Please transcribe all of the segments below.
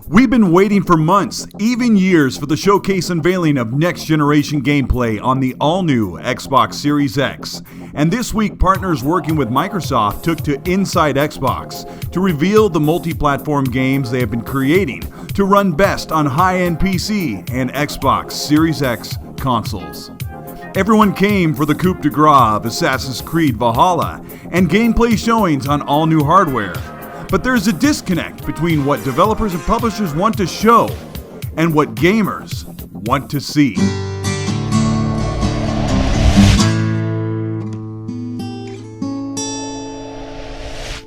We've been waiting for months, even years, for the showcase unveiling of next-generation gameplay on the all-new Xbox Series X. And this week, partners working with Microsoft took to Inside Xbox to reveal the multi-platform games they have been creating to run best on high-end PC and Xbox Series X consoles. Everyone came for the coup de grace of Assassin's Creed Valhalla and gameplay showings on all-new hardware. But there's a disconnect between what developers and publishers want to show and what gamers want to see.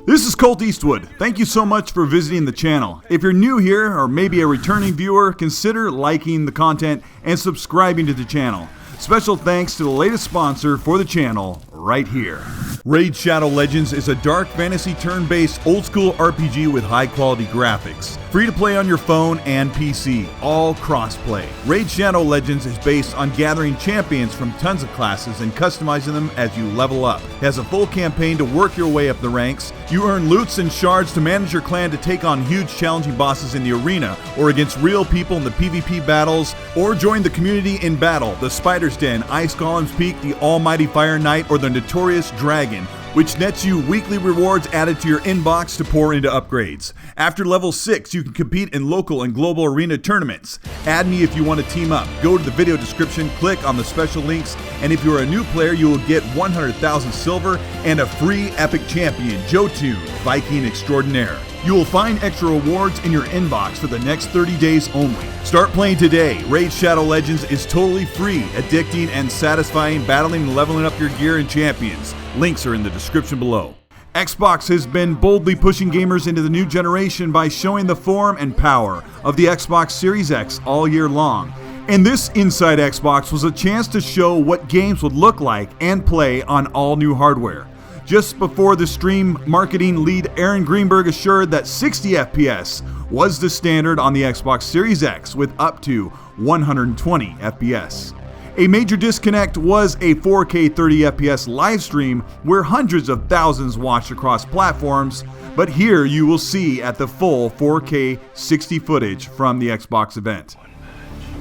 This is Colteastwood. Thank you so much for visiting the channel. If you're new here or maybe a returning viewer, consider liking the content and subscribing to the channel. Special thanks to the latest sponsor for the channel right here. Raid Shadow Legends is a dark fantasy turn-based old-school RPG with high-quality graphics. Free to play on your phone and PC, all cross-play. Raid Shadow Legends is based on gathering champions from tons of classes and customizing them as you level up. It has a full campaign to work your way up the ranks. You earn loots and shards to manage your clan to take on huge challenging bosses in the arena, or against real people in the PvP battles, or join the community in battle, the Spider's Den, Ice Golem's Peak, the Almighty Fire Knight, or the Notorious Dragon, which nets you weekly rewards added to your inbox to pour into upgrades. After level 6, you can compete in local and global arena tournaments. Add me if you want to team up. Go to the video description, click on the special links, and if you're a new player, you will get 100,000 silver and a free epic champion, Jotun, Viking Extraordinaire. You will find extra rewards in your inbox for the next 30 days only. Start playing today. Raid Shadow Legends is totally free, addicting and satisfying, battling and leveling up your gear and champions. Links are in the description below. Xbox has been boldly pushing gamers into the new generation by showing the form and power of the Xbox Series X all year long. And this Inside Xbox was a chance to show what games would look like and play on all new hardware. Just before the stream, marketing lead Aaron Greenberg assured that 60 FPS was the standard on the Xbox Series X with up to 120 FPS. A major disconnect was a 4K 30 FPS live stream where hundreds of thousands watched across platforms, but here you will see at the full 4K 60 footage from the Xbox event.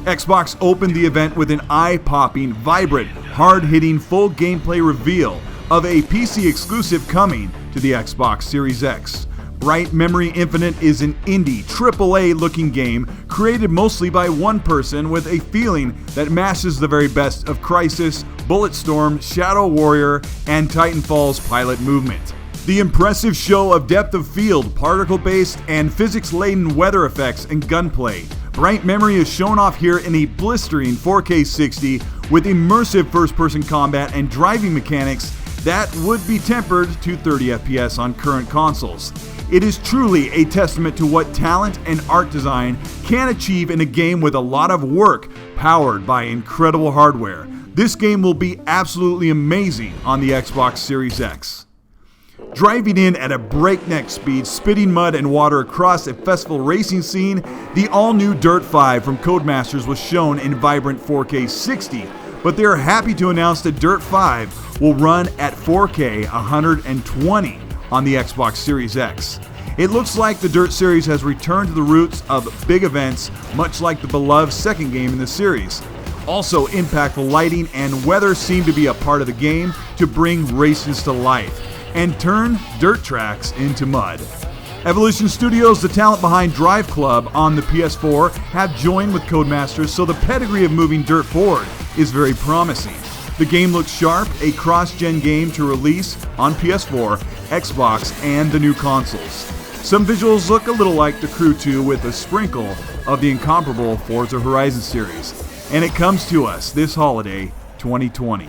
Xbox opened the event with an eye-popping, vibrant, hard-hitting full gameplay reveal of a PC exclusive coming to the Xbox Series X. Bright Memory Infinite is an indie, AAA looking game created mostly by one person with a feeling that mashes the very best of Crysis, Bulletstorm, Shadow Warrior, and Titanfall's pilot movement. The impressive show of depth of field, particle-based, and physics-laden weather effects and gunplay. Bright Memory is shown off here in a blistering 4K 60 with immersive first-person combat and driving mechanics that would be tempered to 30 FPS on current consoles. It is truly a testament to what talent and art design can achieve in a game with a lot of work powered by incredible hardware. This game will be absolutely amazing on the Xbox Series X. Driving in at a breakneck speed, spitting mud and water across a festival racing scene, the all-new Dirt 5 from Codemasters was shown in vibrant 4K 60, but they are happy to announce that Dirt 5 will run at 4K 120 on the Xbox Series X. It looks like the Dirt series has returned to the roots of big events, much like the beloved second game in the series. Also, impactful lighting and weather seem to be a part of the game to bring races to life and turn dirt tracks into mud. Evolution Studios, the talent behind Drive Club on the PS4, have joined with Codemasters, so the pedigree of moving dirt forward is very promising. The game looks sharp, a cross-gen game to release on PS4, Xbox, and the new consoles. Some visuals look a little like The Crew 2 with a sprinkle of the incomparable Forza Horizon series. And it comes to us this holiday, 2020.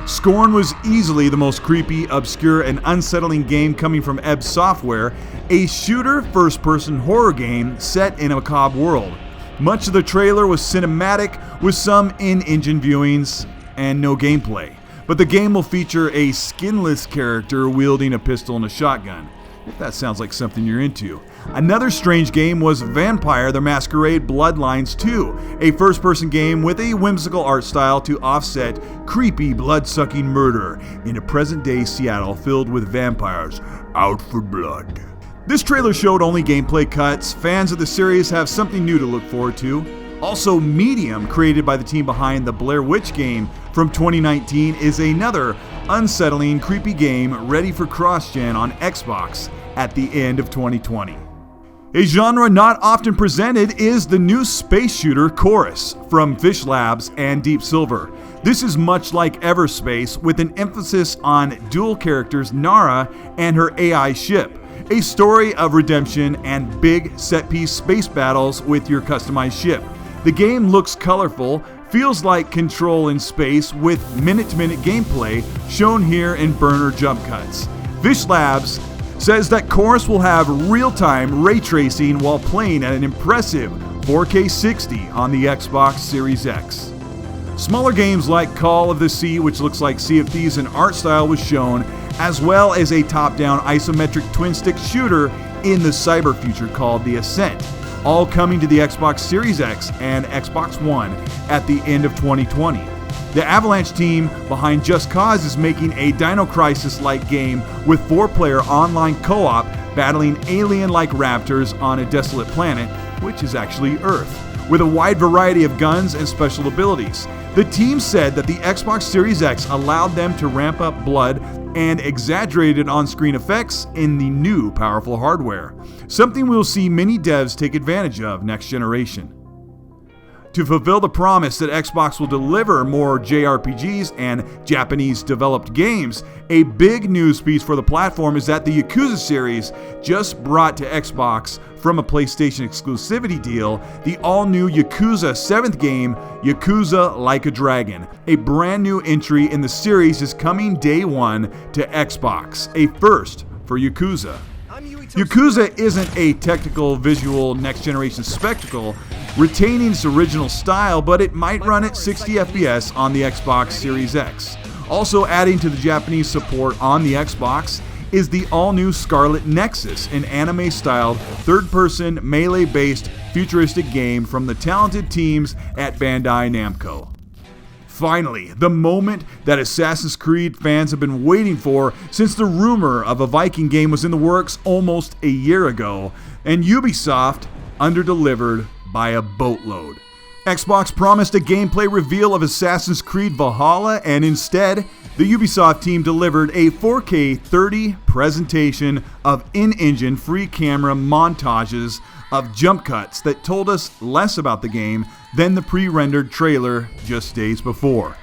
Scorn was easily the most creepy, obscure, and unsettling game coming from Ebb Software, a shooter first-person horror game set in a macabre world. Much of the trailer was cinematic, with some in-engine viewings and no gameplay. But the game will feature a skinless character wielding a pistol and a shotgun, if that sounds like something you're into. Another strange game was Vampire the Masquerade Bloodlines 2, a first-person game with a whimsical art style to offset creepy, blood-sucking murder in a present-day Seattle filled with vampires out for blood. This trailer showed only gameplay cuts. Fans of the series have something new to look forward to. Also, Medium, created by the team behind the Blair Witch game from 2019, is another unsettling, creepy game ready for cross-gen on Xbox at the end of 2020. A genre not often presented is the new space shooter Chorus from Fish Labs and Deep Silver. This is much like Everspace, with an emphasis on dual characters Nara and her AI ship. A story of redemption and big set-piece space battles with your customized ship. The game looks colorful, feels like Control in space, with minute-to-minute gameplay shown here in burner jump cuts. Fish Labs says that Chorus will have real-time ray tracing while playing at an impressive 4K 60 on the Xbox Series X. Smaller games like Call of the Sea, which looks like Sea of Thieves in art style, was shown, as well as a top-down isometric twin-stick shooter in the cyber future called The Ascent, all coming to the Xbox Series X and Xbox One at the end of 2020. The Avalanche team behind Just Cause is making a Dino Crisis-like game with 4-player online co-op battling alien-like raptors on a desolate planet, which is actually Earth, with a wide variety of guns and special abilities. The team said that the Xbox Series X allowed them to ramp up blood and exaggerated on-screen effects in the new powerful hardware, something we'll see many devs take advantage of next generation. To fulfill the promise that Xbox will deliver more JRPGs and Japanese-developed games, a big news piece for the platform is that the Yakuza series just brought to Xbox from a PlayStation exclusivity deal the all-new Yakuza 7th game, Yakuza Like a Dragon. A brand new entry in the series is coming day one to Xbox, a first for Yakuza. Yakuza isn't a technical, visual, next-generation spectacle, retaining its original style, but it might run at 60 FPS on the Xbox Series X. Also adding to the Japanese support on the Xbox is the all-new Scarlett Nexus, an anime-styled, third-person, melee-based, futuristic game from the talented teams at Bandai Namco. Finally, the moment that Assassin's Creed fans have been waiting for since the rumor of a Viking game was in the works almost a year ago, and Ubisoft underdelivered by a boatload. Xbox promised a gameplay reveal of Assassin's Creed Valhalla, and instead, the Ubisoft team delivered a 4K 30 presentation of in-engine free camera montages of jump cuts that told us less about the game than the pre-rendered trailer just days before.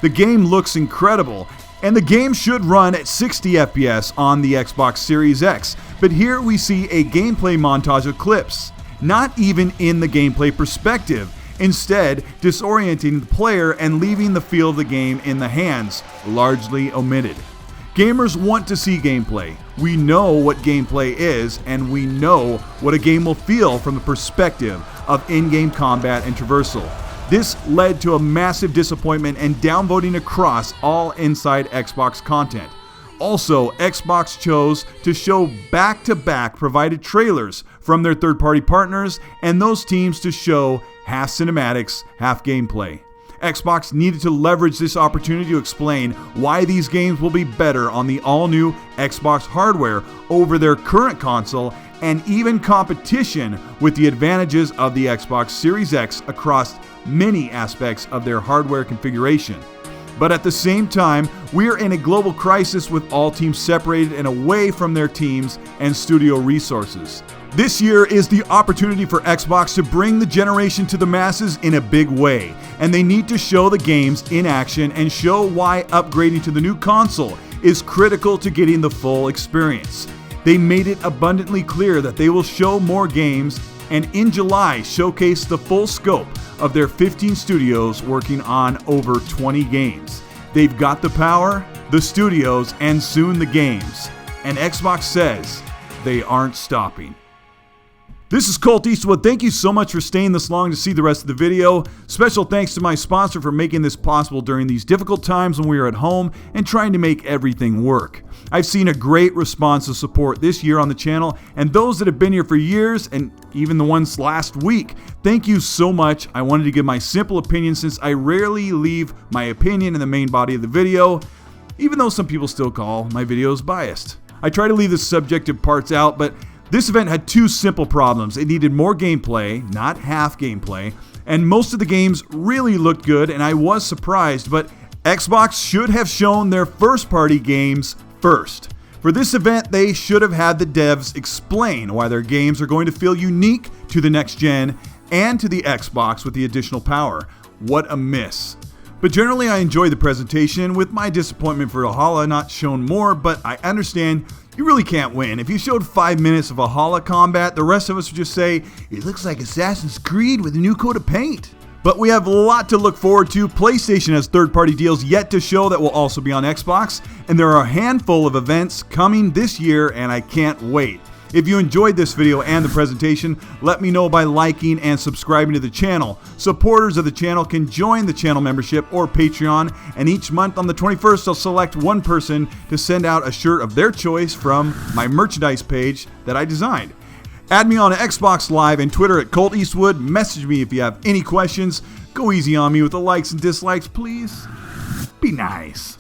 The game looks incredible, and the game should run at 60 FPS on the Xbox Series X, but here we see a gameplay montage of clips, not even in the gameplay perspective, instead disorienting the player and leaving the feel of the game in the hands, largely omitted. Gamers want to see gameplay. We know what gameplay is, and we know what a game will feel from the perspective of in-game combat and traversal. This led to a massive disappointment and downvoting across all inside Xbox content. Also, Xbox chose to show back-to-back provided trailers from their third-party partners, and those teams to show half cinematics, half gameplay. Xbox needed to leverage this opportunity to explain why these games will be better on the all-new Xbox hardware over their current console, and even competition with the advantages of the Xbox Series X across many aspects of their hardware configuration. But at the same time, we're in a global crisis with all teams separated and away from their teams and studio resources. This year is the opportunity for Xbox to bring the generation to the masses in a big way, and they need to show the games in action and show why upgrading to the new console is critical to getting the full experience. They made it abundantly clear that they will show more games, and in July showcase the full scope of their 15 studios working on over 20 games. They've got the power, the studios, and soon the games. And Xbox says they aren't stopping. This is Colteastwood. Thank you so much for staying this long to see the rest of the video. Special thanks to my sponsor for making this possible during these difficult times when we are at home and trying to make everything work. I've seen a great response of support this year on the channel, and those that have been here for years, and even the ones last week, thank you so much. I wanted to give my simple opinion since I rarely leave my opinion in the main body of the video, even though some people still call my videos biased. I try to leave the subjective parts out, but This event had two simple problems. It needed more gameplay, not half gameplay, and most of the games really looked good, and I was surprised, but Xbox should have shown their first-party games first. For this event, they should have had the devs explain why their games are going to feel unique to the next gen and to the Xbox with the additional power. What a miss. But generally, I enjoyed the presentation, with my disappointment for Valhalla not shown more, but I understand you really can't win. If you showed 5 minutes of Valhalla combat, the rest of us would just say, it looks like Assassin's Creed with a new coat of paint. But we have a lot to look forward to. PlayStation has third-party deals yet to show that will also be on Xbox, and there are a handful of events coming this year, and I can't wait. If you enjoyed this video and the presentation, let me know by liking and subscribing to the channel. Supporters of the channel can join the channel membership or Patreon, and each month on the 21st I'll select one person to send out a shirt of their choice from my merchandise page that I designed. Add me on Xbox Live and Twitter at Colteastwood. Message me if you have any questions. Go easy on me with the likes and dislikes, please. Be nice.